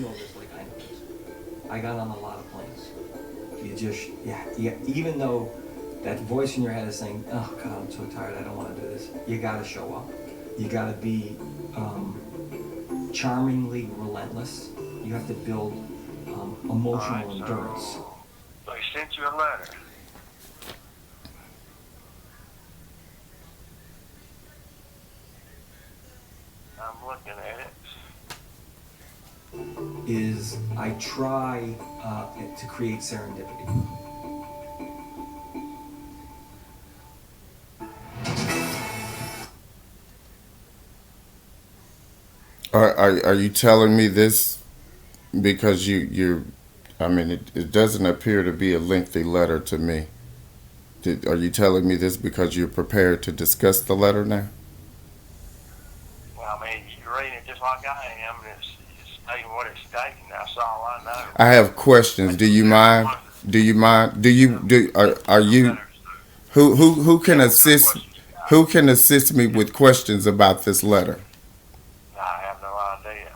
know this like I know this. I got on a lot of planes. You just, yeah, even though that voice in your head is saying, oh God, I'm so tired, I don't want to do this, you gotta show up. You gotta be charmingly relentless. You have to build emotional endurance. So he sent you a letter. I'm looking at it. Is I try to create serendipity. Are you telling me this because you're I mean, it doesn't appear to be a lengthy letter to me. Are you telling me this because you're prepared to discuss the letter now? Well, I mean, you're reading it just like I am, and it's stating what it's stating. That's all I know. I have questions. But Do you there's mind? one, Do you mind? Do you do? Are you letters through. who can Yeah, what kind of assist? questions you got? Who can assist me with questions about this letter? I have no idea.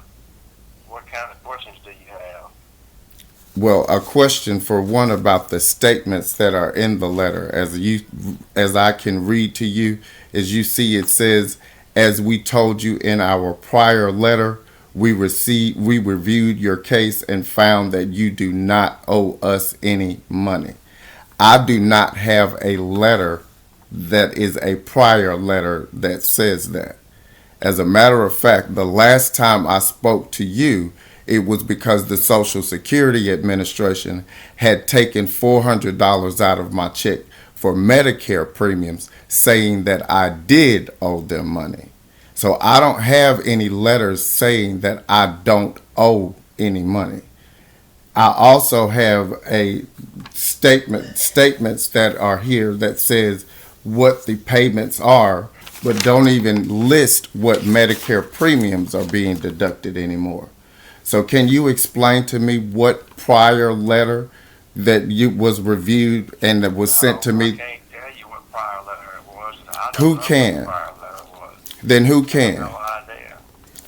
What kind of questions do you have? Well, a question for one about the statements that are in the letter, as I can read to you, as you see, it says, "As we told you in our prior letter, we reviewed your case and found that you do not owe us any money." I do not have a letter that is a prior letter that says that. As a matter of fact, the last time I spoke to you, it was because the Social Security Administration had taken $400 out of my check for Medicare premiums, saying that I did owe them money. So I don't have any letters saying that I don't owe any money. I also have a statements that are here that says what the payments are, but don't even list what Medicare premiums are being deducted anymore. So can you explain to me what prior letter that you was reviewed and that was sent No, to I me? can't tell you what prior letter it was. I don't Who know what the can? prior letter was. Then who I have can? no idea.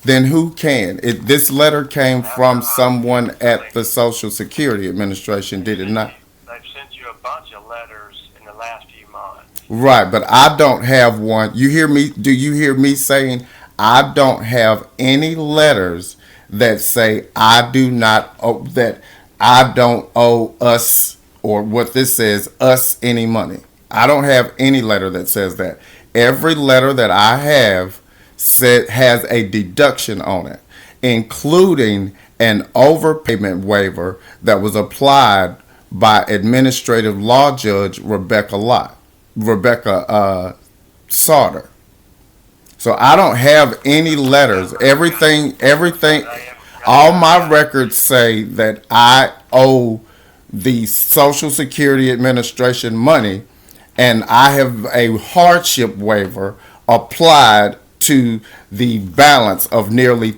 Then who can? This letter came I have no from idea. someone I at mean, the Social Security Administration, did it not? they've sent you a bunch of letters in the last few months. Right, but I don't have one. You hear me? Do you hear me saying I don't have any letters that say I do not owe that I don't owe us or what this says us any money. I don't have any letter that says that. Every letter that I have said has a deduction on it, including an overpayment waiver that was applied by Administrative Law Judge Rebecca Sauter. So I don't have any letters. Everything, They haven't all got my that. records say that I owe the Social Security Administration money, and I have a hardship waiver applied to the balance of nearly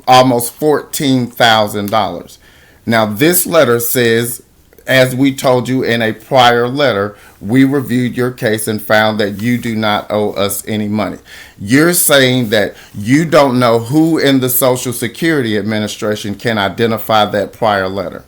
almost $14,000. Now this letter says, as we told you in a prior letter, we reviewed your case and found that you do not owe us any money. You're saying that you don't know who in the Social Security Administration can identify that prior letter.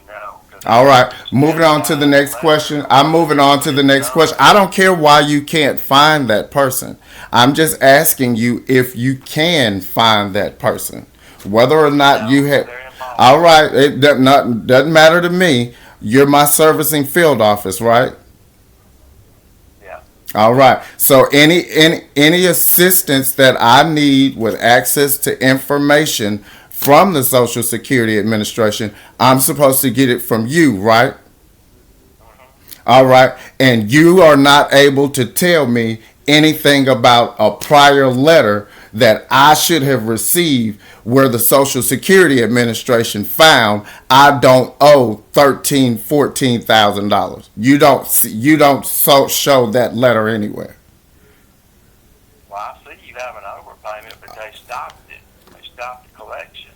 No, because All right, they moving haven't on to got the any next letter question. or I'm moving on to the anything next question. done. I don't care why you can't find that person. I'm just asking you if you can find that person. Whether or not you No, have. they're All impossible. right, doesn't matter to me. You're my servicing field office, right? Yeah. All right. So any assistance that I need with access to information from the Social Security Administration, I'm supposed to get it from you, right? Hmm. All right. And you are not able to tell me anything about a prior letter that I should have received where the Social Security Administration found I don't owe $14,000. You don't show that letter anywhere. Well, I see you have an overpayment, but they stopped it. They stopped the collection.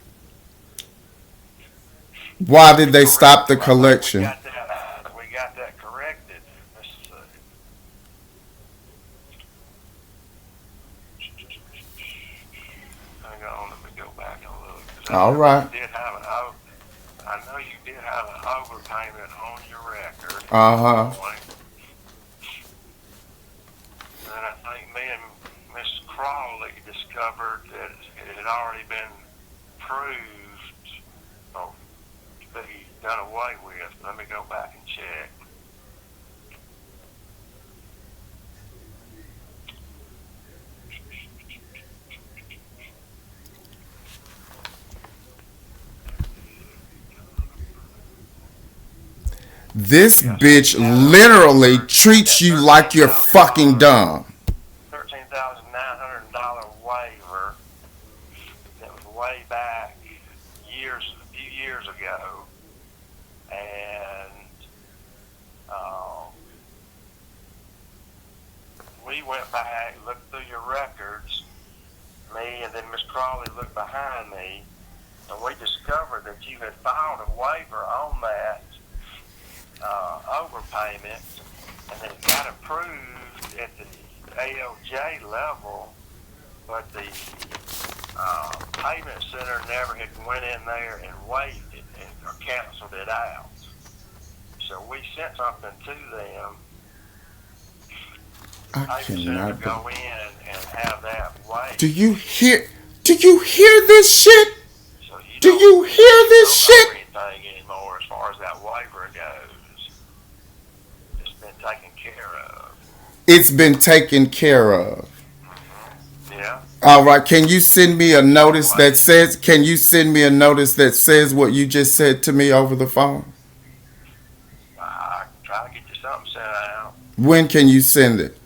Why did We they stop the corrected. I think we collection? got that. We got that corrected. Let's see. Hang on, let me go back. All right. You did have I know you did have an overpayment on your record. Uh-huh. And I think me and Miss Crawley discovered that it had already been proved to be done away with. Let me go back and check. This bitch literally treats you like you're fucking dumb. $13,900 waiver that was way back a few years ago, and we went back, looked through your records, me and then Miss Crawley looked behind me, and we discovered that you had filed a waiver on that overpayment, and it got approved at the ALJ level, but the payment center never had went in there and waived it or canceled it out. So we sent something to them. I cannot go in and have that waived. Do you hear this shit? So Do you hear this shit? Anything anymore as far as that waiver goes. It's been taken care of. It's been taken care of. Yeah. All right. Can you send me a notice that says? Can you send me a notice that says what you just said to me over the phone? I can try to get you something sent out. When can you send it?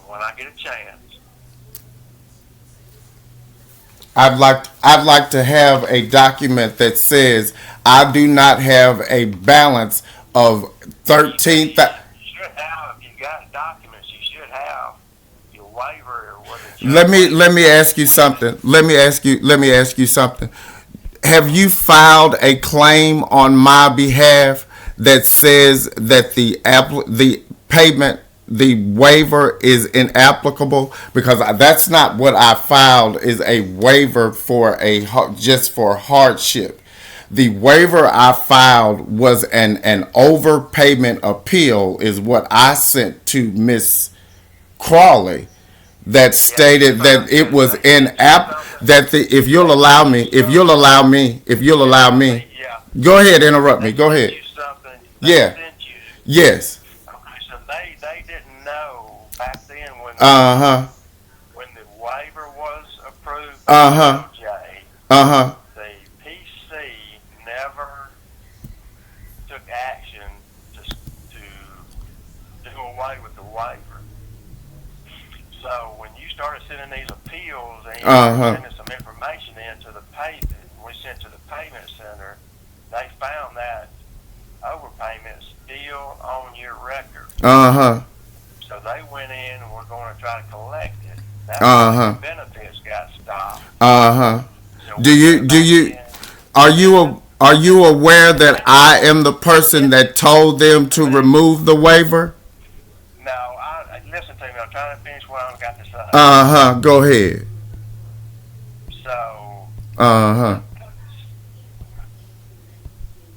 When I get a chance. I'd like to have a document that says I do not have a balance of 13. You should have, if you got documents, you should have your waiver. Let me ask you something. Let me ask you something. Have you filed a claim on my behalf that says that the payment, the waiver is inapplicable? Because that's not what I filed. Is a waiver for just for hardship. The waiver I filed was an overpayment appeal, is what I sent to Miss Crawley, that stated that it was if you'll allow me, go ahead, interrupt me. Go ahead. Yeah. Yes. Okay, so they didn't know back then when when the waiver was approved by OJ, the PC never took action to do away with the waiver. So when you started sending these appeals and sending some information into the payment, we sent to the payment center, they found that overpayment still on your record. So they went in and were going to try to collect it. That's why the benefits got stopped. So are you aware that I am the person that told them to remove the waiver? No, listen to me. I'm trying to finish what I've got to say. Go ahead. So.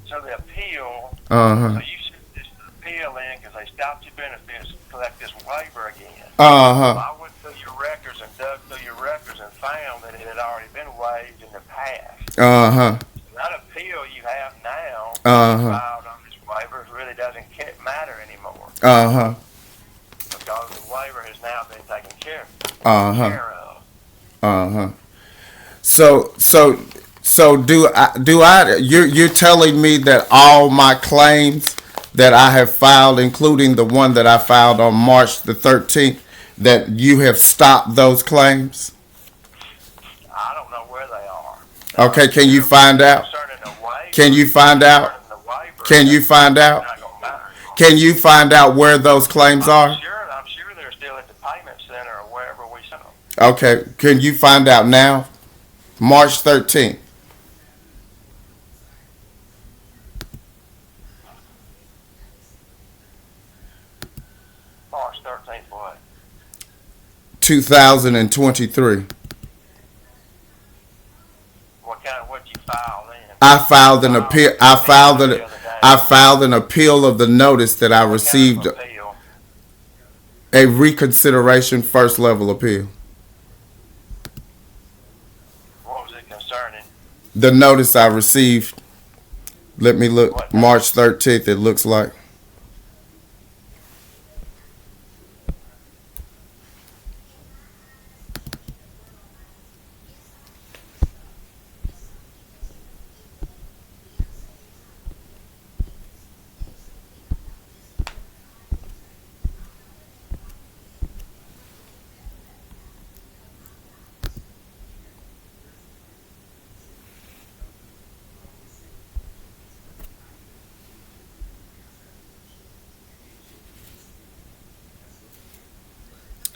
So the appeal. So you sent this appeal in because they stopped your benefits to collect this waiver again. I went through your records and dug through your records and found that it had already been waived in the past. That appeal you have now filed on this waiver really doesn't matter anymore. Because the waiver has now been taken care of. So do I? You're telling me that all my claims that I have filed, including the one that I filed on March the 13th, that you have stopped those claims? I don't know where they are. Okay, can you find out? Can you find out? Can you find out? Can you find out where those claims are? I'm sure they're still at the payment center or wherever we sent them. Okay, can you find out now? March 13th. March 13th, what? 2023. What I filed an appeal. I filed an appeal of the notice that I received. A reconsideration first level appeal. What was it concerning? The notice I received. Let me look. March 13th. It looks like.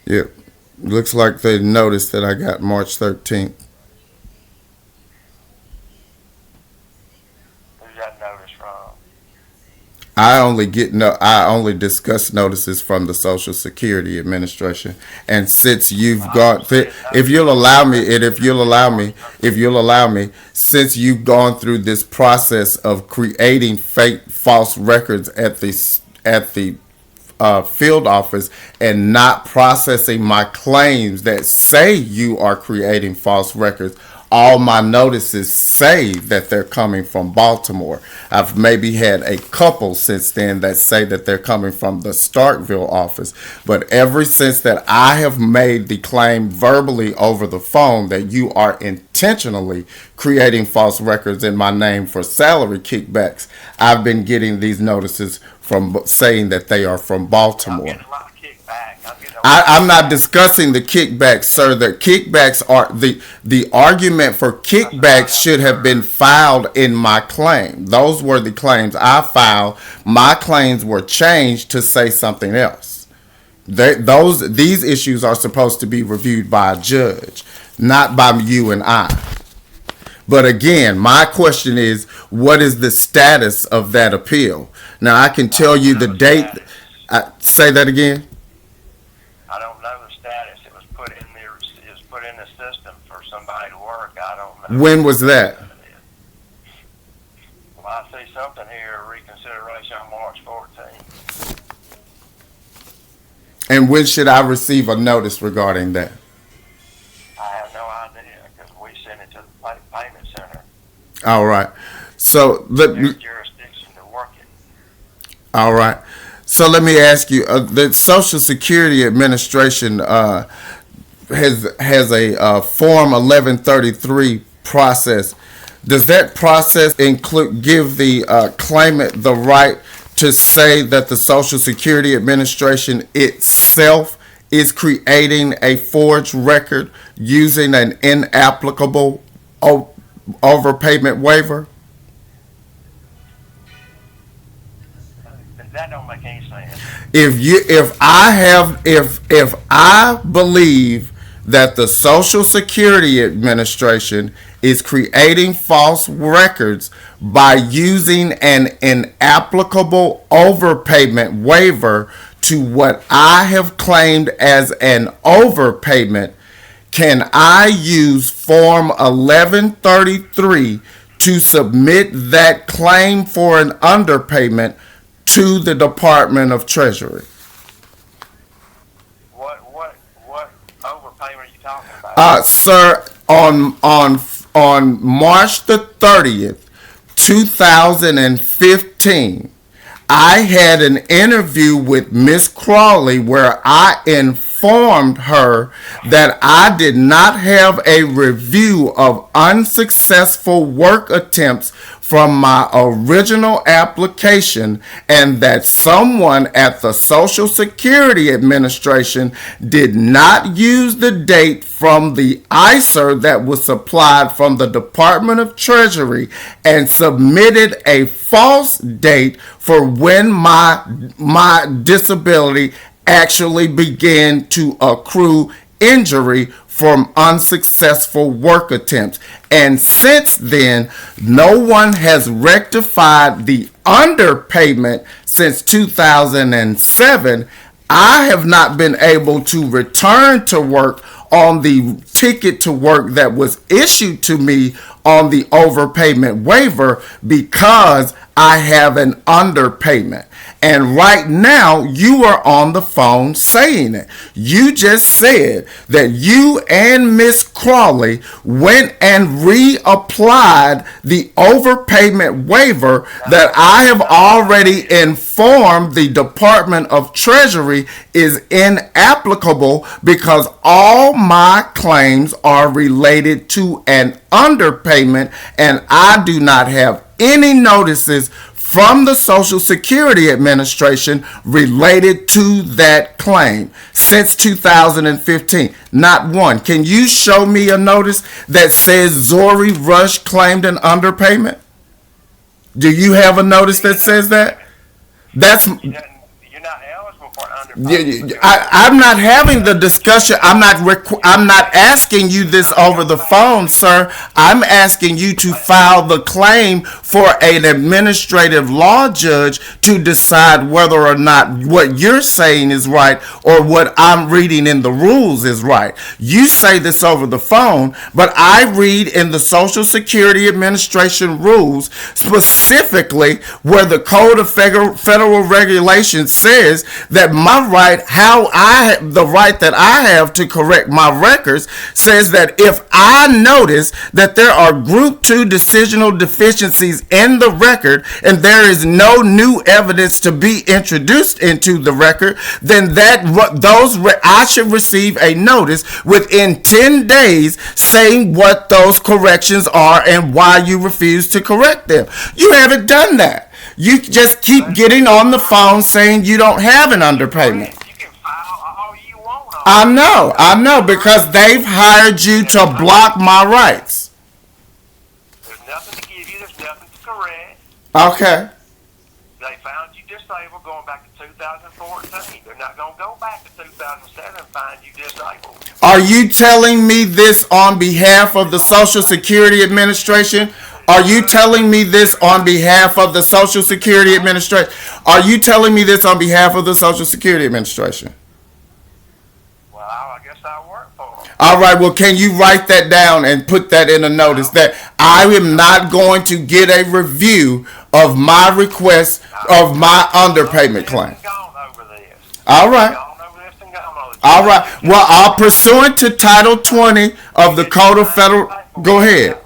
Yep. Looks like they noticed that I got March 13th. Who's that notice from? I only discuss notices from the Social Security Administration. And since you've if you'll allow me, since you've gone through this process of creating fake false records at the field office and not processing my claims that say you are creating false records. All my notices say that they're coming from Baltimore. I've maybe had a couple since then that say that they're coming from the STARKVILLE office. But ever since that I have made the claim verbally over the phone that you are intentionally creating false records in my name for salary kickbacks, I've been getting these notices from saying that they are from Baltimore. I'm getting a lot of kickback. I'm not discussing the kickbacks, sir. The kickbacks are the argument for kickbacks should have been filed in my claim. Those were the claims I filed. My claims were changed to say something else. These issues are supposed to be reviewed by a judge, not by you and I. But again, my question is, what is the status of that appeal? Now, I can tell you the date. Say that again. I don't know the status. It was put in there. It was put in the system for somebody to work. I don't know. When was that? Well, I see something here, reconsideration on March 14th. And when should I receive a notice regarding that? I have no idea because we sent it to the payment center. All right. So let me. There's jurisdiction to work it. All right. So let me ask you: the Social Security Administration has a Form 1133 process. Does that process give the claimant the right to say that the Social Security Administration itself is creating a forged record using an inapplicable overpayment waiver? That don't make any sense. If I believe that the Social Security Administration is creating false records by using an inapplicable overpayment waiver to what I have claimed as an overpayment, can I use Form 1133 to submit that claim for an underpayment to the Department of Treasury? What overpayment are you talking about? Sir, on March the 30th, 2015, I had an interview with Miss Crawley where I informed her that I did not have a review of unsuccessful work attempts from my original application, and that someone at the Social Security Administration did not use the date from the ICER that was supplied from the Department of Treasury and submitted a false date for when my disability actually began to accrue injury from unsuccessful work attempts. And since then, no one has rectified the underpayment since 2007. I have not been able to return to work on the ticket to work that was issued to me on the overpayment waiver because I have an underpayment. And right now, you are on the phone saying it. You just said that you and Miss Crawley went and reapplied the overpayment waiver that I have already informed the Department of Treasury is inapplicable because all my claims are related to an underpayment, and I do not have any notices from the Social Security Administration related to that claim since 2015. Not one. Can you show me a notice that says Zori Rush claimed an underpayment? Do you have a notice that says that? That's... You're not eligible for an underpayment. I'm not having the discussion. I'm not asking you this over the phone, sir. I'm asking you to file the claim for an administrative law judge to decide whether or not what you're saying is right or what I'm reading in the rules is right. You say this over the phone, but I read in the Social Security Administration rules specifically where the Code of Federal Regulations says that my right, the right that I have to correct my records says that if I notice that there are Group 2 decisional deficiencies in the record and there is no new evidence to be introduced into the record, then I should receive a notice within 10 days saying what those corrections are and why you refuse to correct them. You haven't done that. You just keep getting on the phone saying you don't have an underpayment. You can file all you want. I know, because they've hired you to block my rights. There's nothing to give you. There's nothing to correct. Okay. They found you disabled going back to 2014. They're not going to go back to 2007 and find you disabled. Are you telling me this on behalf of the Social Security Administration? Are you telling me this on behalf of the Social Security Administration? Are you telling me this on behalf of the Social Security Administration? Well, I guess I work for them. All right, well, can you write that down and put that in a notice that I am not going to get a review of my request of my underpayment claim? All right. All right. Well, pursuant to Title 20 of the Code of Federal... Go ahead.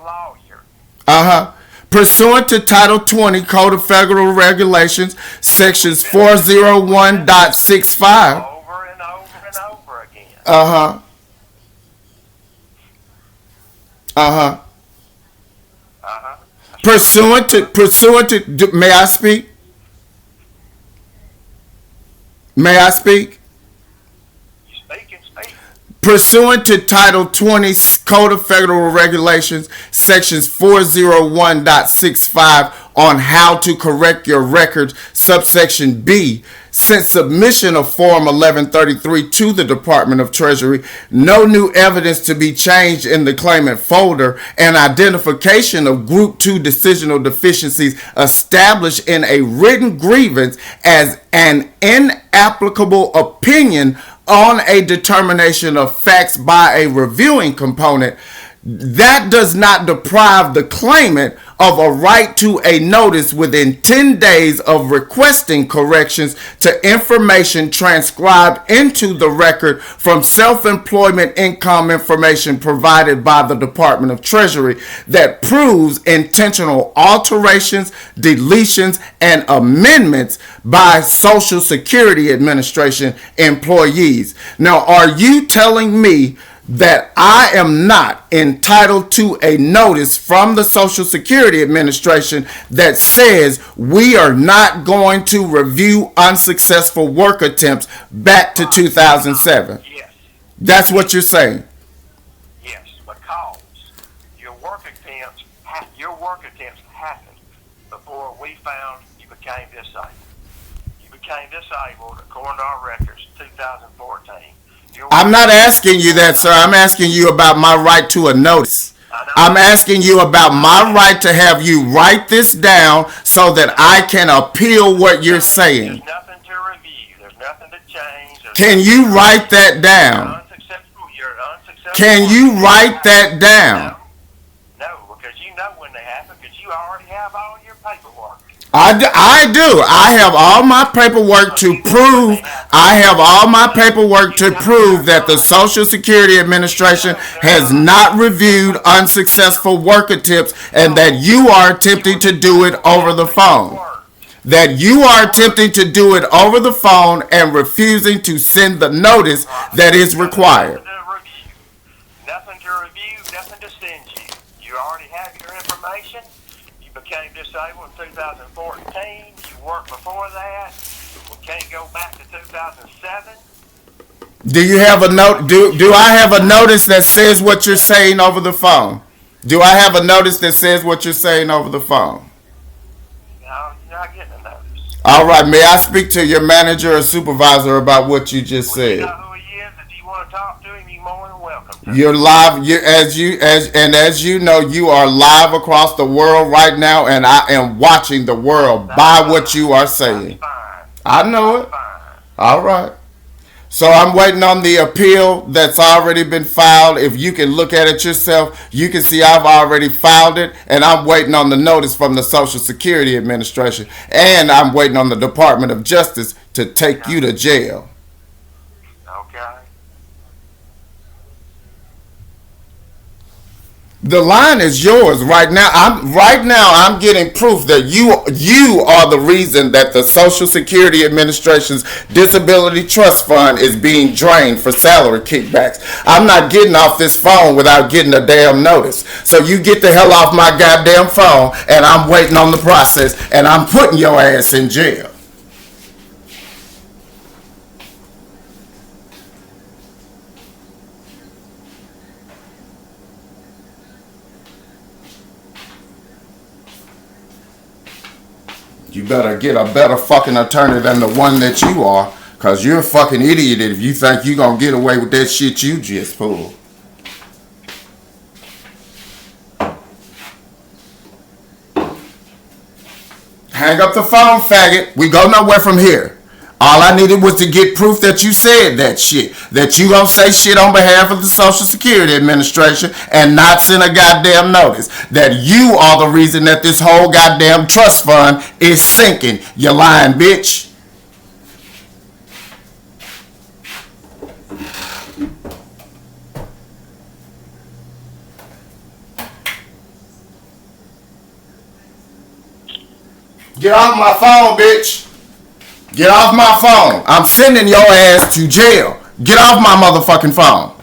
Pursuant to Title 20 Code of Federal Regulations, Sections 401.65. Over and over and over again. Pursuant to, may I speak? May I speak? Speak. Pursuant to Title 20 Code of Federal Regulations, Sections 401.65 on how to correct your records, subsection B, since submission of Form 1133 to the Department of Treasury, no new evidence to be changed in the claimant folder, and identification of Group 2 decisional deficiencies established in a written grievance as an inapplicable opinion on a determination of facts by a reviewing component, that does not deprive the claimant of a right to a notice within 10 days of requesting corrections to information transcribed into the record from self-employment income information provided by the Department of Treasury that proves intentional alterations, deletions, and amendments by Social Security Administration employees. Now, are you telling me that I am not entitled to a notice from the Social Security Administration that says we are not going to review unsuccessful work attempts back to 2007? Yes. That's what you're saying? Yes, because your work attempts happened before we found you became disabled. You became disabled, according to our records, 2014. I'm not asking you that, sir. I'm asking you about my right to a notice. I'm asking you about my right to have you write this down so that I can appeal what you're saying. There's nothing to review. There's nothing to change. Can you write that down? You're unsuccessful Can you write that down? No, because you know when they happen, because you already have all your paperwork. I do. I have all my paperwork to prove. I have all my paperwork to prove that the Social Security Administration has not reviewed unsuccessful work attempts and that you are attempting to do it over the phone. That you are attempting to do it over the phone and refusing to send the notice that is required. Nothing to review, nothing to send you. You already have your information. You became disabled in 2014. You worked before that. We can't go back to 2007. Do you have a note? Do I have a notice that says what you're saying over the phone? Do I have a notice that says what you're saying over the phone? No, you're not getting a notice. All right. May I speak to your manager or supervisor about what you just said? You know who he is. If you want to talk to him, you're more than welcome to. You're live. As you know, you are live across the world right now, and I am watching the world by what you are saying. I know it. All right. So I'm waiting on the appeal that's already been filed. If you can look at it yourself, you can see I've already filed it, and I'm waiting on the notice from the Social Security Administration, and I'm waiting on the Department of Justice to take you to jail. Okay. The line is yours right now. I'm getting proof that you are the reason that the Social Security Administration's Disability Trust Fund is being drained for salary kickbacks. I'm not getting off this phone without getting a damn notice. So you get the hell off my goddamn phone, and I'm waiting on the process, and I'm putting your ass in jail. You better get a better fucking attorney than the one that you are, cause you're a fucking idiot if you think you gonna get away with that shit you just pulled. Hang up the phone, faggot. We go nowhere from here. All I needed was to get proof that you said that shit. That you gonna say shit on behalf of the Social Security Administration and not send a goddamn notice. That you are the reason that this whole goddamn trust fund is sinking. You lying bitch. Get off my phone, bitch. Get off my phone. I'm sending your ass to jail. Get off my motherfucking phone.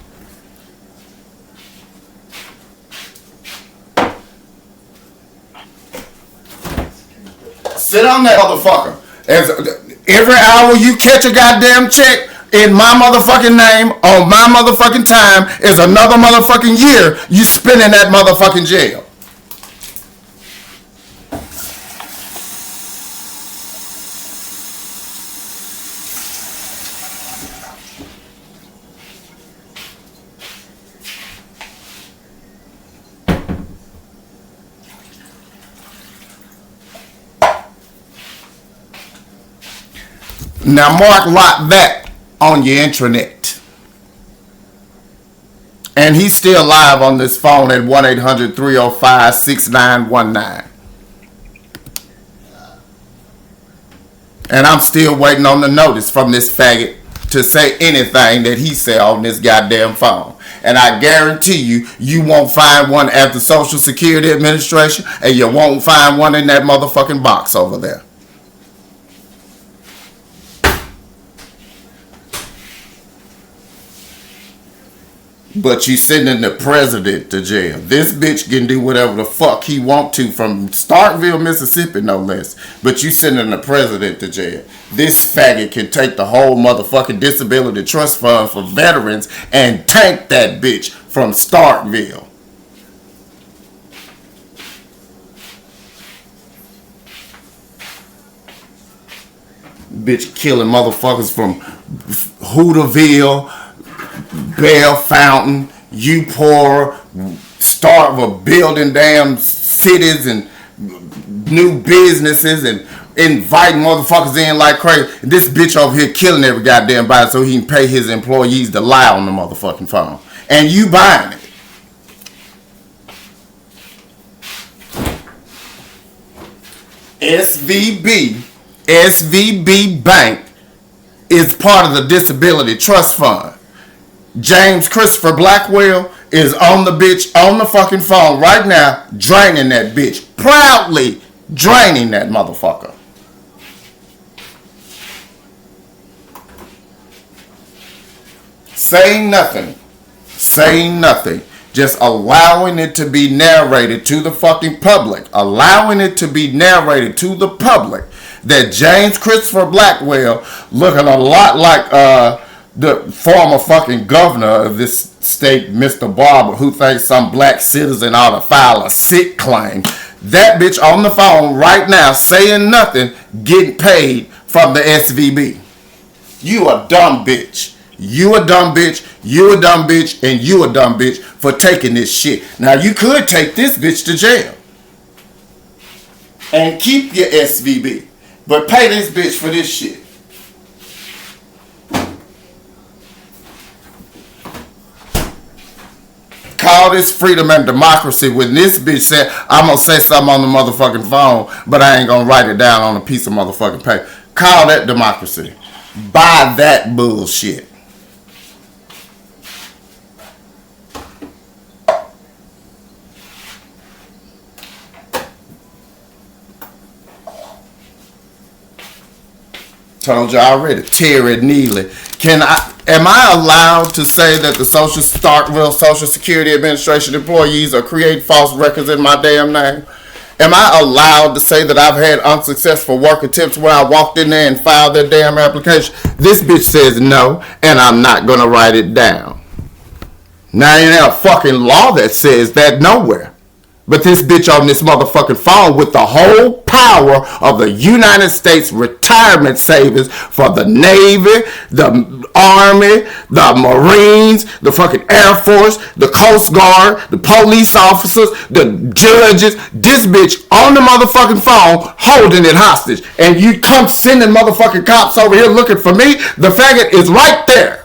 Sit on that motherfucker. As every hour you catch a goddamn check in my motherfucking name on my motherfucking time is another motherfucking year you spend in that motherfucking jail. Now mark lock that on your intranet. And he's still live on this phone at 1-800-305-6919. And I'm still waiting on the notice from this faggot to say anything that he said on this goddamn phone. And I guarantee you, you won't find one at the Social Security Administration, and you won't find one in that motherfucking box over there. But you sending the president to jail. This bitch can do whatever the fuck he want to from Starkville, Mississippi, no less. But you sending the president to jail. This faggot can take the whole motherfucking Disability Trust Fund for veterans and tank that bitch from Starkville. Bitch killing motherfuckers from Hooterville, Bell Fountain, Upora, start of building damn cities and new businesses and inviting motherfuckers in like crazy. This bitch over here killing every goddamn body so he can pay his employees to lie on the motherfucking phone. And you buying it. SVB Bank is part of the Disability Trust Fund. James Christopher Blackwell is on the bitch on the fucking phone right now, draining that bitch. Proudly draining that motherfucker. Saying nothing. Saying nothing. Just allowing it to be narrated to the fucking public. Allowing it to be narrated to the public that James Christopher Blackwell, looking a lot like the former fucking governor of this state, Mr. Barber, who thinks some black citizen ought to file a sick claim. That bitch on the phone right now saying nothing, getting paid from the SVB. You a dumb bitch. You a dumb bitch, you a dumb bitch, and you a dumb bitch for taking this shit. Now you could take this bitch to jail and keep your SVB, but pay this bitch for this shit. Call this freedom and democracy when this bitch said, I'm gonna say something on the motherfucking phone, but I ain't gonna write it down on a piece of motherfucking paper. Call that democracy. Buy that bullshit. Told you already. Terry Neely. Am I allowed to say that the Starkville Social Security Administration employees are creating false records in my damn name? Am I allowed to say that I've had unsuccessful work attempts when I walked in there and filed their damn application? This bitch says no, and I'm not gonna write it down. Now ain't there a fucking law that says that nowhere. But this bitch on this motherfucking phone with the whole power of the United States retirement savings for the Navy, the Army, the Marines, the fucking Air Force, the Coast Guard, the police officers, the judges. This bitch on the motherfucking phone holding it hostage. And you come sending motherfucking cops over here looking for me. The faggot is right there.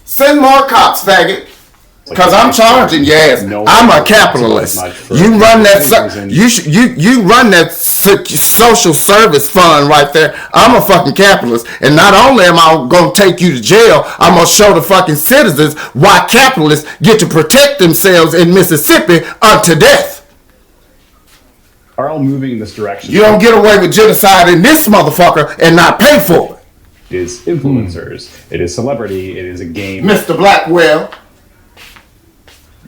Send more cops, faggot. Because I'm charging your ass. I'm a capitalist. You run that. You run that social service fund right there. I'm a fucking capitalist, and not only am I gonna take you to jail, I'm gonna show the fucking citizens why capitalists get to protect themselves in Mississippi unto death. Are all moving in this direction. You don't get away with genocide in this motherfucker and not pay for it. It is influencers. It is celebrity. It is a game. Mr. Blackwell,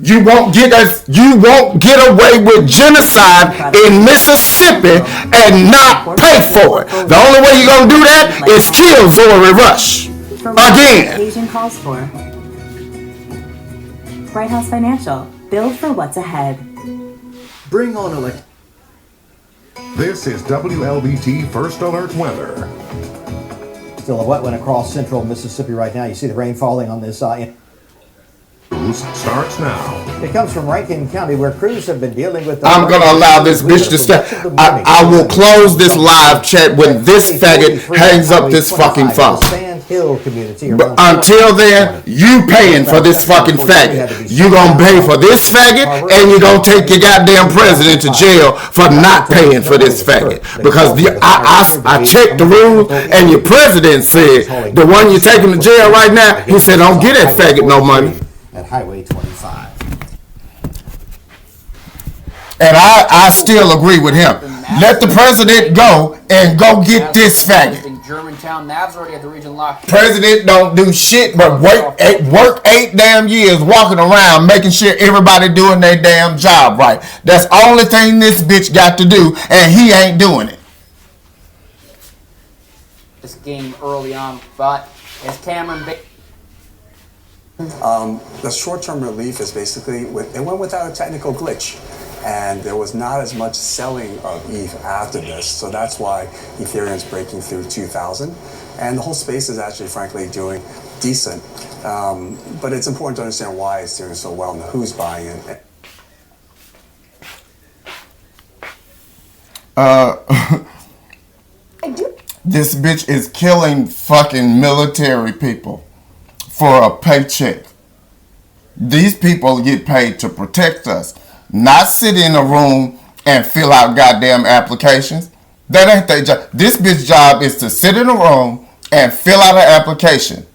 you won't get away with genocide in Mississippi and not pay for it. The only way you're gonna do that is kill Zori Rush again. Occasion calls for. Bright House Financial. Build for what's ahead. Bring on elect. This is WLBT First Alert Weather. Still a wet one across central Mississippi right now. You see the rain falling on this News starts now. It comes from Rankin County, where crews have been dealing with. I'm gonna allow this bitch to stay. I will close this live chat when this faggot hangs up this fucking phone. But until then, you paying for this fucking faggot. You gonna pay for this faggot, and you gonna take your goddamn president to jail for not paying for this faggot. Because I checked the rules, and your president said the one you're taking to jail right now, he said don't get that faggot no money. At Highway 25. And I still agree with him. Let the president go and go get this faggot. Germantown, Nav's already at the region locked. President don't do shit but work 8 damn years walking around making sure everybody doing their damn job right. That's the only thing this bitch got to do, and he ain't doing it. This game early on, but as Cameron the short-term relief is basically, it went without a technical glitch. And there was not as much selling of ETH after this. So that's why Ethereum's breaking through 2,000. And the whole space is actually, frankly, doing decent. But it's important to understand why it's doing so well and who's buying it. This bitch is killing fucking military people for a paycheck. These people get paid to protect us, not sit in a room and fill out goddamn applications. That ain't their job. This bitch's job is to sit in a room and fill out an application.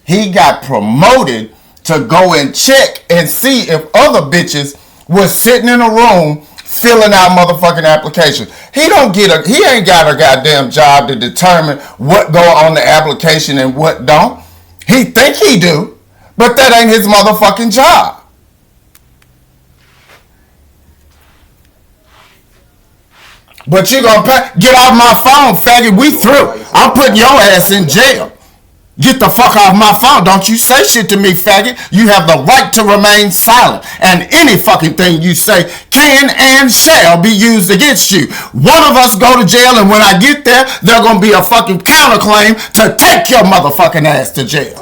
He got promoted to go and check and see if other bitches was sitting in a room filling out motherfucking applications. He ain't got a goddamn job to determine what go on the application and what don't. He think he do, but that ain't his motherfucking job. But you gonna get off my phone, faggot. We through. I'm putting your ass in jail. Get the fuck off my phone. Don't you say shit to me, faggot. You have the right to remain silent. And any fucking thing you say can and shall be used against you. One of us go to jail, and when I get there, there's going to be a fucking counterclaim to take your motherfucking ass to jail.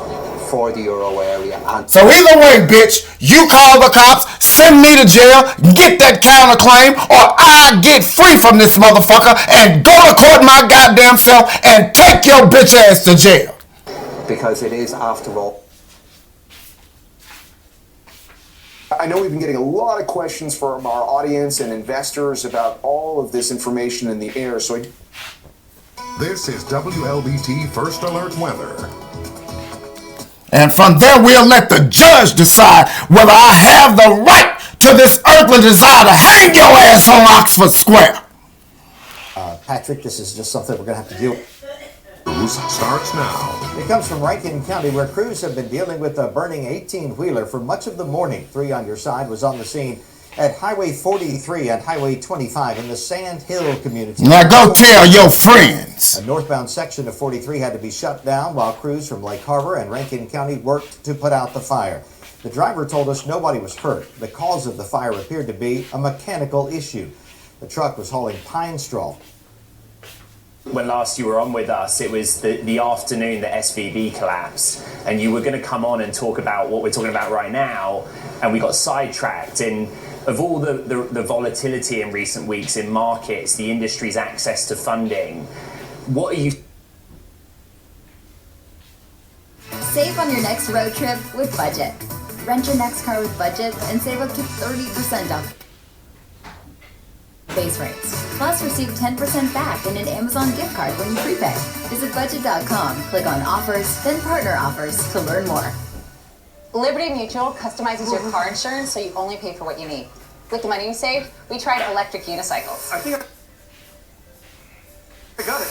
For the euro area. So either way, bitch, you call the cops, send me to jail, get that counterclaim, or I get free from this motherfucker and go to court my goddamn self and take your bitch ass to jail. Because it is, after all. I know we've been getting a lot of questions from our audience and investors about all of this information in the air, so This is WLBT First Alert Weather. And from there, we'll let the judge decide whether I have the right to this earthly desire to hang your ass on Oxford Square. Patrick, this is just something we're going to have to deal with. News starts now. It comes from Rankin County, where crews have been dealing with a burning 18-wheeler for much of the morning. 3 on Your Side was on the scene at Highway 43 and Highway 25 in the Sand Hill community. Now go tell your friends. A northbound section of 43 had to be shut down while crews from Lake Harbor and Rankin County worked to put out the fire. The driver told us nobody was hurt. The cause of the fire appeared to be a mechanical issue. The truck was hauling pine straw. When last you were on with us, it was the afternoon that SVB collapsed, and you were going to come on and talk about what we're talking about right now, and we got sidetracked. And of all the volatility in recent weeks in markets, the industry's access to funding, what are you... Save on your next road trip with Budget. Rent your next car with Budget and save up to 30% off base rates. Plus, receive 10% back in an Amazon gift card when you prepay. Visit budget.com, click on offers, then partner offers to learn more. Liberty Mutual customizes your car insurance so you only pay for what you need. With the money you save, we tried electric unicycles. I think I got it.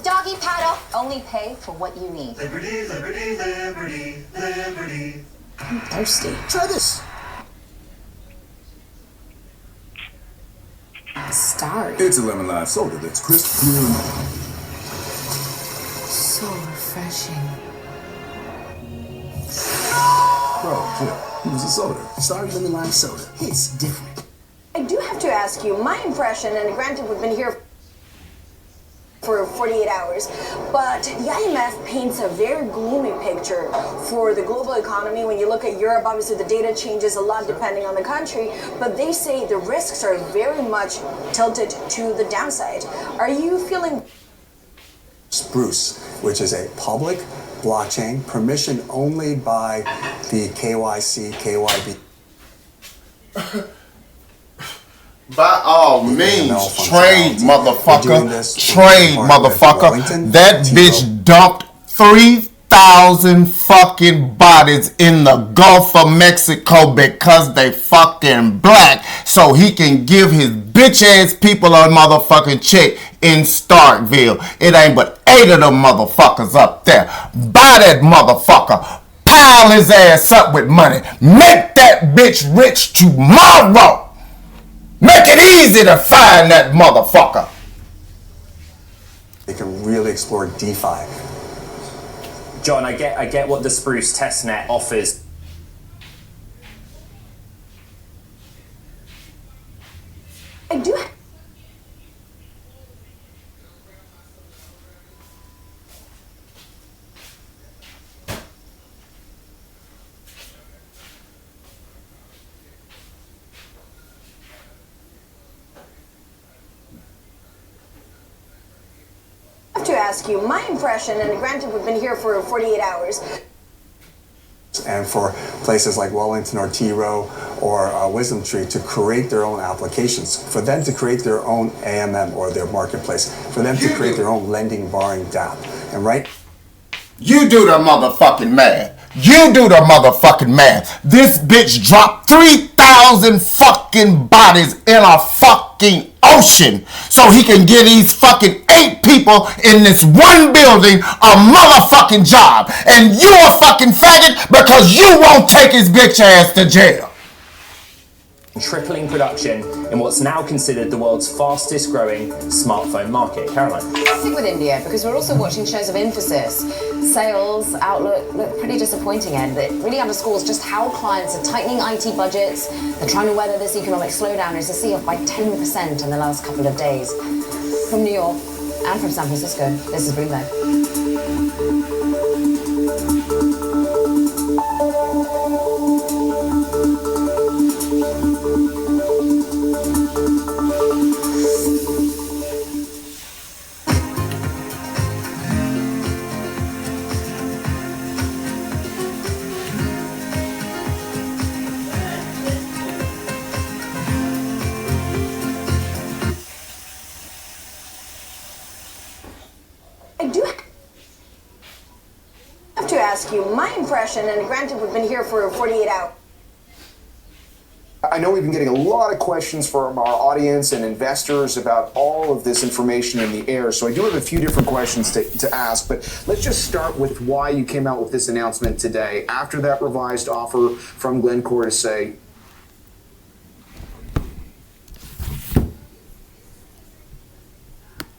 Doggy paddle. Only pay for what you need. Liberty, liberty, liberty, liberty. I'm thirsty. Try this. Start. It's a lemon lime soda that's crisp, clear, and So refreshing. Bro, it was a soda. Sorry, lemon lime soda. It's different. I do have to ask you, my impression, and granted we've been here for 48 hours, but the IMF paints a very gloomy picture for the global economy. When you look at Europe, obviously the data changes a lot depending on the country, but they say the risks are very much tilted to the downside. Are you feeling... Spruce, which is a public blockchain, permissioned only by the KYC, KYB. By all means, trade, motherfucker. Trade, motherfucker. That bitch dumped 3,000 fucking bodies in the Gulf of Mexico because they fucking black, so he can give his bitch ass people a motherfucking check in Starkville. It ain't but 8 of them motherfuckers up there. Buy that motherfucker. Pile his ass up with money. Make that bitch rich tomorrow. Make it easy to find that motherfucker. They can really explore DeFi. John, I get what the Spruce testnet offers. I do. To ask you my impression, and granted we've been here for 48 hours. And for places like Wellington or T Rowe or Wisdom Tree to create their own applications, for them to create their own AMM or their marketplace, for them to create their own lending borrowing DApp. And right, you do the motherfucking math. You do the motherfucking math. This bitch dropped 3,000 fucking bodies in a fucking ocean so he can get these fucking 8 people in this one building a motherfucking job. And you a fucking faggot because you won't take his bitch ass to jail. Tripling production in what's now considered the world's fastest growing smartphone market. Caroline. Let's stick with India because we're also watching shows of emphasis. Sales outlook look pretty disappointing, and it really underscores just how clients are tightening IT budgets. They're trying to weather this economic slowdown as they see off by 10% in the last couple of days. From New York and from San Francisco, this is Bloomberg. I do have to ask you my impression, and granted we've been here for 48 hours. I know we've been getting a lot of questions from our audience and investors about all of this information in the air, so I do have a few different questions to ask, but let's just start with why you came out with this announcement today after that revised offer from Glencore to say,